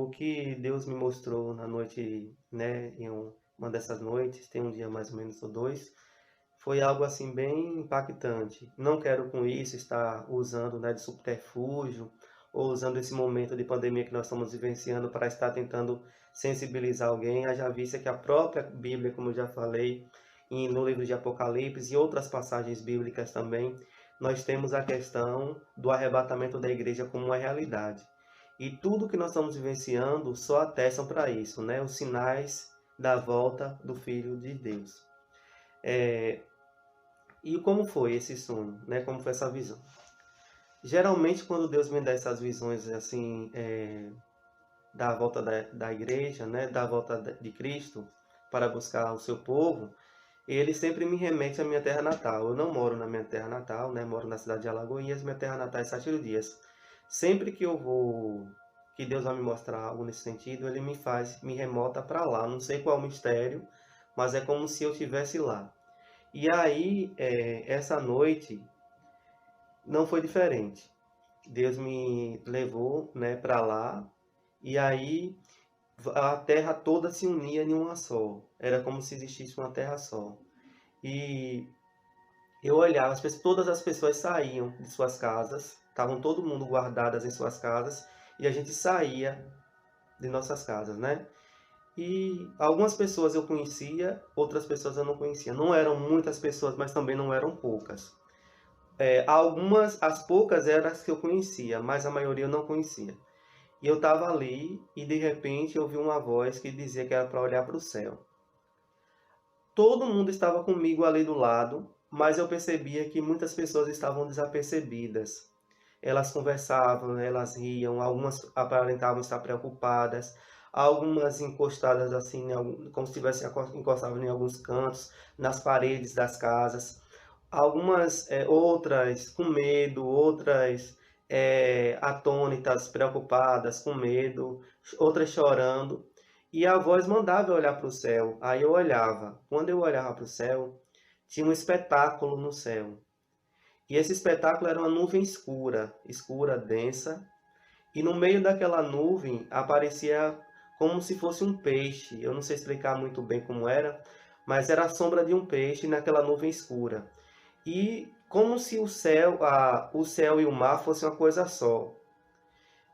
o que Deus me mostrou na noite, né, uma dessas noites, tem um dia mais ou menos ou 2, foi algo assim bem impactante. Não quero com isso estar usando, né, de subterfúgio ou usando esse momento de pandemia que nós estamos vivenciando para estar tentando sensibilizar alguém. Haja vista que a própria Bíblia, como eu já falei, no livro de Apocalipse e outras passagens bíblicas também, nós temos a questão do arrebatamento da igreja como uma realidade. E tudo que nós estamos vivenciando só atestam para isso, né? Os sinais da volta do Filho de Deus. E como foi esse sonho, né? Como foi essa visão? Geralmente, quando Deus me dá essas visões assim, da volta da igreja, né? Da volta de Cristo para buscar o seu povo, ele sempre me remete à minha terra natal. Eu não moro na minha terra natal, né? Moro na cidade de Alagoinhas, minha terra natal é Sátiro Dias. Sempre que eu vou, que Deus vai me mostrar algo nesse sentido, ele me remota para lá. Não sei qual é o mistério, mas é como se eu estivesse lá. E aí, essa noite não foi diferente. Deus me levou, né, para lá, e aí a terra toda se unia em uma só. Era como se existisse uma terra só. E eu olhava, todas as pessoas saíam de suas casas, estavam todo mundo guardadas em suas casas, e a gente saía de nossas casas, né? E algumas pessoas eu conhecia, outras pessoas eu não conhecia. Não eram muitas pessoas, mas também não eram poucas. As poucas eram as que eu conhecia, mas a maioria eu não conhecia. E eu estava ali e de repente eu ouvi uma voz que dizia que era para olhar para o céu. Todo mundo estava comigo ali do lado, mas eu percebia que muitas pessoas estavam desapercebidas. Elas conversavam, elas riam, algumas aparentavam estar preocupadas, algumas encostadas assim, como se estivessem encostadas em alguns cantos, nas paredes das casas. Algumas outras com medo, outras atônitas, preocupadas, com medo, outras chorando. E a voz mandava eu olhar para o céu. Aí eu olhava. Quando eu olhava para o céu, tinha um espetáculo no céu. E esse espetáculo era uma nuvem escura, escura, densa. E no meio daquela nuvem aparecia como se fosse um peixe. Eu não sei explicar muito bem como era, mas era a sombra de um peixe naquela nuvem escura. E como se o céu e o mar fossem uma coisa só.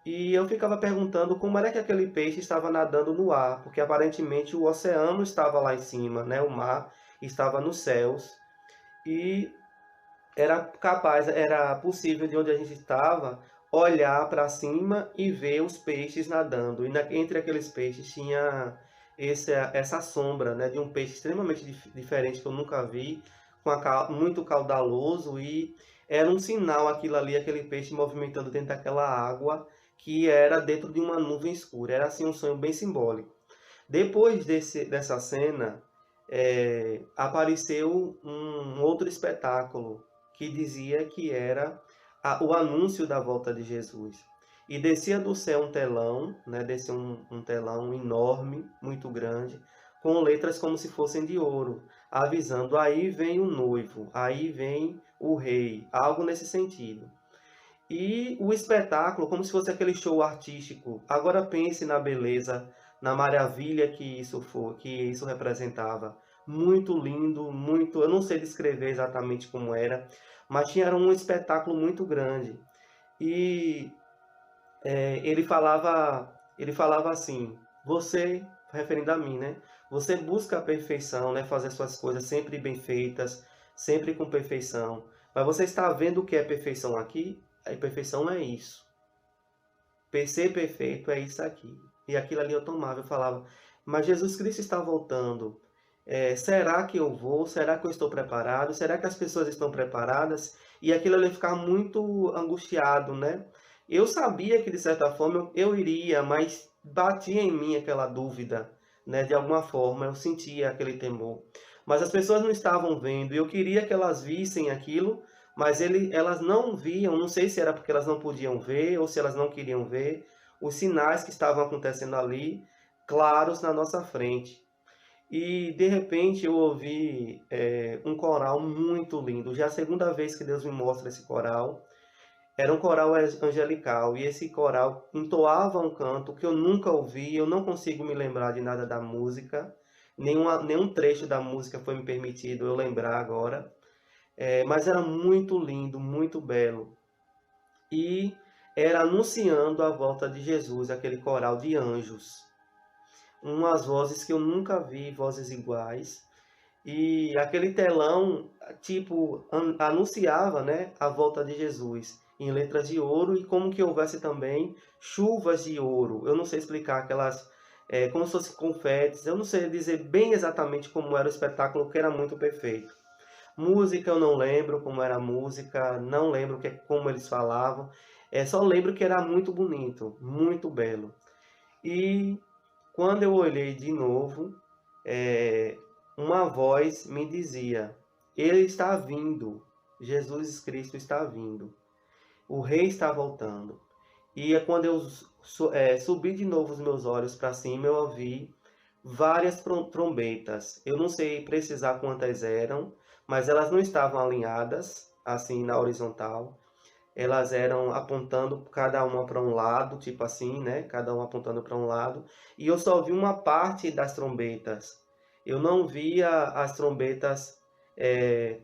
E eu ficava perguntando como era que aquele peixe estava nadando no ar, porque aparentemente o oceano estava lá em cima, né? O mar estava nos céus e era possível de onde a gente estava olhar para cima e ver os peixes nadando. E entre aqueles peixes tinha essa sombra, né, de um peixe extremamente diferente que eu nunca vi, muito caudaloso e era um sinal aquilo ali, aquele peixe movimentando dentro daquela água que era dentro de uma nuvem escura. Era assim um sonho bem simbólico. Depois dessa cena, apareceu um outro espetáculo que dizia que era o anúncio da volta de Jesus. E descia do céu um telão, né? Descia um telão enorme, muito grande, com letras como se fossem de ouro, avisando: aí vem o noivo, aí vem o rei, algo nesse sentido. E o espetáculo, como se fosse aquele show artístico. Agora pense na beleza, na maravilha que isso foi, que isso representava. Muito lindo, muito, eu não sei descrever exatamente como era, mas tinha um espetáculo muito grande. E ele falava assim: você, referindo a mim, né? Você busca a perfeição, né? Fazer suas coisas sempre bem feitas, sempre com perfeição. Mas você está vendo o que é perfeição aqui? A perfeição é isso. Ser perfeito é isso aqui. E aquilo ali eu tomava, eu falava, mas Jesus Cristo está voltando. Será que eu vou? Será que eu estou preparado? Será que as pessoas estão preparadas? E aquilo ali eu ficava muito angustiado, né? Eu sabia que de certa forma eu iria, mas batia em mim aquela dúvida, né? De alguma forma eu sentia aquele temor. Mas as pessoas não estavam vendo, e eu queria que elas vissem aquilo, mas elas não viam, não sei se era porque elas não podiam ver ou se elas não queriam ver, os sinais que estavam acontecendo ali, claros na nossa frente. E de repente eu ouvi um coral muito lindo. Já é a segunda vez que Deus me mostra esse coral. Era um coral angelical, e esse coral entoava um canto que eu nunca ouvi, eu não consigo me lembrar de nada da música, nenhum trecho da música foi me permitido eu lembrar agora, mas era muito lindo, muito belo. E era anunciando a volta de Jesus, aquele coral de anjos. Umas vozes que eu nunca vi, vozes iguais. E aquele telão, tipo, anunciava, né, a volta de Jesus em letras de ouro e como que houvesse também chuvas de ouro. Eu não sei explicar aquelas, como se fossem confetes. Eu não sei dizer bem exatamente como era o espetáculo, que era muito perfeito. Música eu não lembro como era a música, não lembro como eles falavam. Só lembro que era muito bonito, muito belo. E quando eu olhei de novo, é, uma voz me dizia: Ele está vindo, Jesus Cristo está vindo, o Rei está voltando. E é quando eu subi de novo os meus olhos para cima, eu ouvi várias trombetas. Eu não sei precisar quantas eram, mas elas não estavam alinhadas, assim, na horizontal. Elas eram apontando cada uma para um lado, tipo assim, né? Cada uma apontando para um lado. E eu só vi uma parte das trombetas. Eu não via as trombetas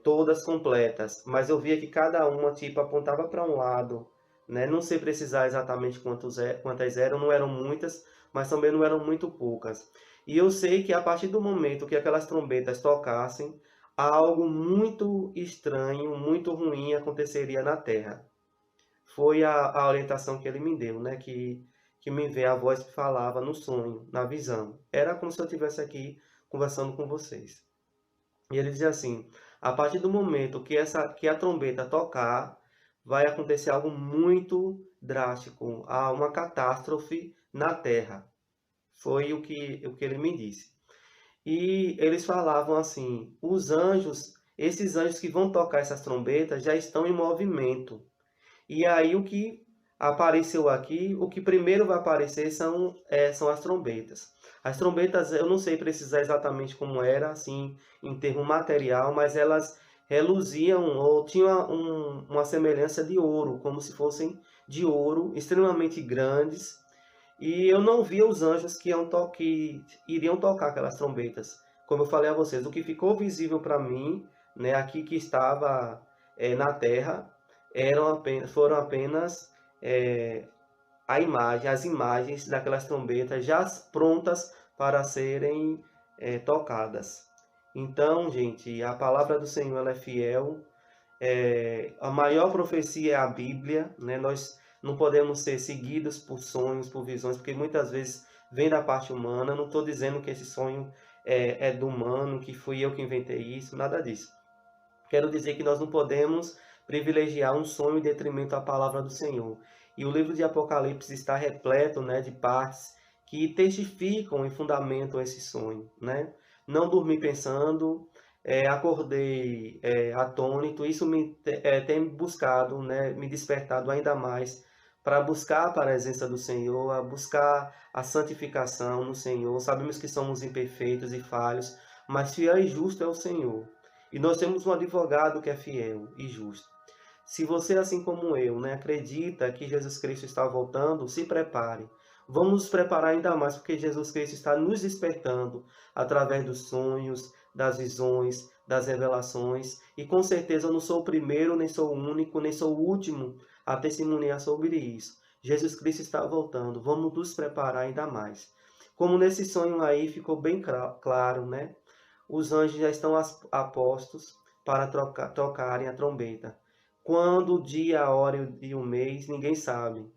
todas completas, mas eu via que cada uma tipo apontava para um lado, né? Não sei precisar exatamente quantas eram, não eram muitas, mas também não eram muito poucas. E eu sei que a partir do momento que aquelas trombetas tocassem, algo muito estranho, muito ruim aconteceria na Terra. Foi a orientação que ele me deu, né? Que me veio a voz que falava no sonho, na visão. Era como se eu estivesse aqui conversando com vocês. E ele dizia assim: a partir do momento que a trombeta tocar, vai acontecer algo muito drástico, há uma catástrofe na Terra. Foi o que ele me disse. E eles falavam assim: os anjos, esses anjos que vão tocar essas trombetas já estão em movimento. E aí o que apareceu aqui, o que primeiro vai aparecer são as trombetas. As trombetas, eu não sei precisar exatamente como era, assim, em termo material, mas elas reluziam ou tinham uma semelhança de ouro, como se fossem de ouro, extremamente grandes. E eu não via os anjos que iriam tocar aquelas trombetas. Como eu falei a vocês, o que ficou visível para mim, né, aqui que estava na terra, foram apenas as imagens daquelas trombetas já prontas para serem tocadas. Então, gente, a palavra do Senhor ela é fiel. A maior profecia é a Bíblia, né? Nós não podemos ser seguidos por sonhos, por visões, porque muitas vezes vem da parte humana. Não estou dizendo que esse sonho é do humano, que fui eu que inventei isso, nada disso. Quero dizer que nós não podemos privilegiar um sonho em detrimento da palavra do Senhor. E o livro de Apocalipse está repleto, né, de partes que testificam e fundamentam esse sonho, né? Não dormi pensando, acordei atônito. Isso tem buscado, né, me despertado ainda mais para buscar a presença do Senhor, a buscar a santificação no Senhor. Sabemos que somos imperfeitos e falhos, mas fiel e justo é o Senhor. E nós temos um advogado que é fiel e justo. Se você, assim como eu, né, acredita que Jesus Cristo está voltando, se prepare. Vamos nos preparar ainda mais, porque Jesus Cristo está nos despertando através dos sonhos, das visões, das revelações. E com certeza eu não sou o primeiro, nem sou o único, nem sou o último a testemunhar sobre isso. Jesus Cristo está voltando. Vamos nos preparar ainda mais. Como nesse sonho aí ficou bem claro, né? Os anjos já estão apostos para tocarem a trombeta. Quando o dia, a hora e o mês, ninguém sabe.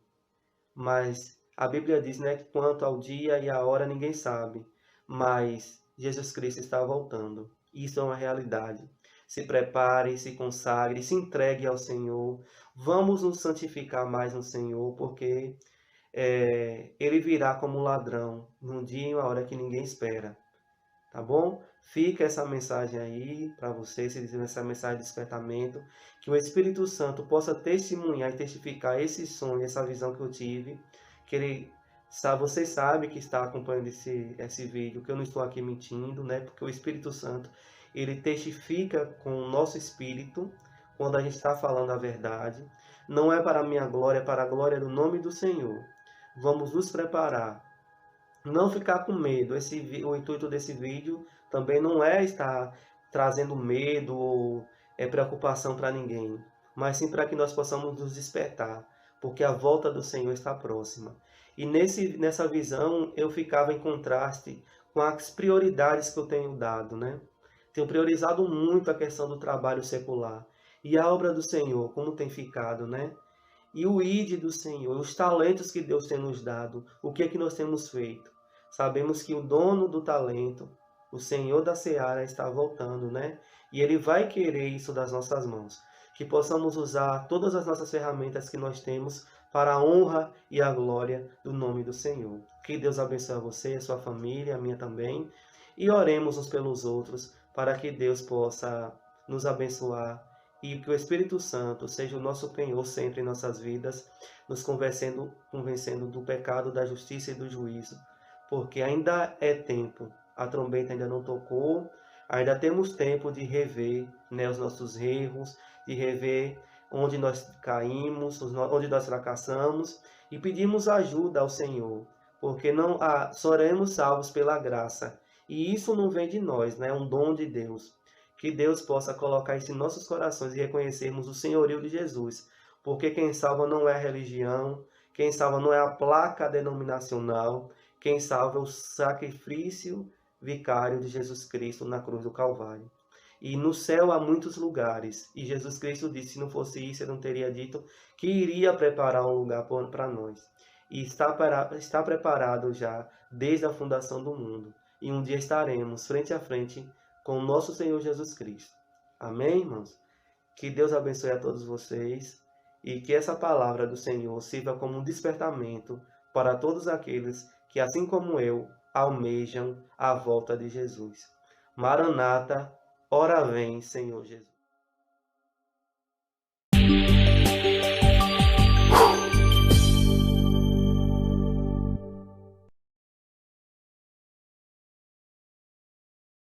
Mas a Bíblia diz, né, que quanto ao dia e a hora, ninguém sabe. Mas Jesus Cristo está voltando. Isso é uma realidade. Se prepare, se consagre, se entregue ao Senhor. Vamos nos santificar mais no Senhor, porque Ele virá como um ladrão, num dia e uma hora que ninguém espera. Tá bom? Fica essa mensagem aí para vocês, essa mensagem de despertamento, que o Espírito Santo possa testemunhar e testificar esse sonho, essa visão que eu tive, que ele você sabe que está acompanhando esse vídeo, que eu não estou aqui mentindo, né? Porque o Espírito Santo, ele testifica com o nosso espírito quando a gente está falando a verdade. Não é para a minha glória, é para a glória do nome do Senhor. Vamos nos preparar. Não ficar com medo. O intuito desse vídeo também não é estar trazendo medo ou preocupação para ninguém, mas sim para que nós possamos nos despertar, porque a volta do Senhor está próxima. E nessa visão eu ficava em contraste com as prioridades que eu tenho dado, né? Tenho priorizado muito a questão do trabalho secular. E a obra do Senhor, como tem ficado, né? E o ide do Senhor, os talentos que Deus tem nos dado, o que é que nós temos feito? Sabemos que o dono do talento, o Senhor da seara, está voltando, né? E Ele vai querer isso das nossas mãos. Que possamos usar todas as nossas ferramentas que nós temos para a honra e a glória do nome do Senhor. Que Deus abençoe a você, a sua família, a minha também. E oremos uns pelos outros para que Deus possa nos abençoar e que o Espírito Santo seja o nosso penhor sempre em nossas vidas, nos convencendo do pecado, da justiça e do juízo, porque ainda é tempo, a trombeta ainda não tocou, ainda temos tempo de rever, né, os nossos erros, de rever onde nós caímos, onde nós fracassamos, e pedimos ajuda ao Senhor, porque não seremos salvos pela graça, e isso não vem de nós, né, é um dom de Deus. Que Deus possa colocar isso em nossos corações e reconhecermos o senhorio de Jesus. Porque quem salva não é a religião, quem salva não é a placa denominacional, quem salva é o sacrifício vicário de Jesus Cristo na cruz do Calvário. E no céu há muitos lugares. E Jesus Cristo disse, se não fosse isso, ele não teria dito que iria preparar um lugar para nós. E está preparado já desde a fundação do mundo. E um dia estaremos frente a frente com o nosso Senhor Jesus Cristo. Amém, irmãos? Que Deus abençoe a todos vocês e que essa palavra do Senhor sirva como um despertamento para todos aqueles que, assim como eu, almejam a volta de Jesus. Maranata, ora vem, Senhor Jesus.